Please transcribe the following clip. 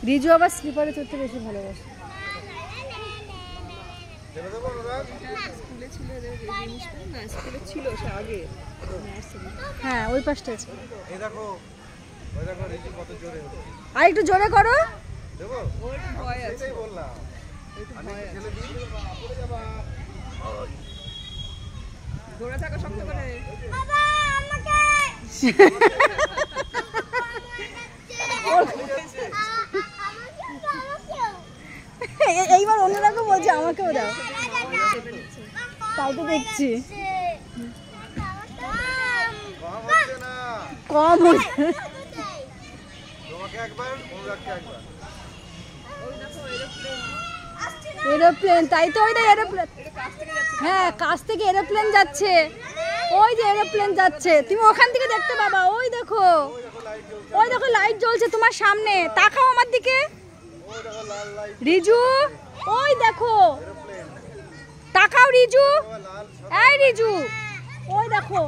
রিজু আবার স্লিপারে চড়তে বেশি ভালোবাসে। হ্যাঁ ওই পাশটা আছে। আর একটু জোরে করো। ধরে থাকো শক্ত করে। এইবার অন্যরাকে বলছে আমাকেও দাও। তাই তো দেখছি কম হচ্ছে। এরোপ্লেন, তাই তো ওই দেখ এরোপ্লেন। হ্যাঁ কাছ থেকে এরোপ্লেন যাচ্ছে, ওই যে এরোপ্লেন যাচ্ছে, তুমি ওখান থেকে দেখতে পাবা। ওই দেখো, ওই দেখো লাইট জ্বলছে তোমার সামনে, তাকাও আমার দিকে রিজু। ওই দেখো তাকাও রিজু, এই রিজু ওই দেখো।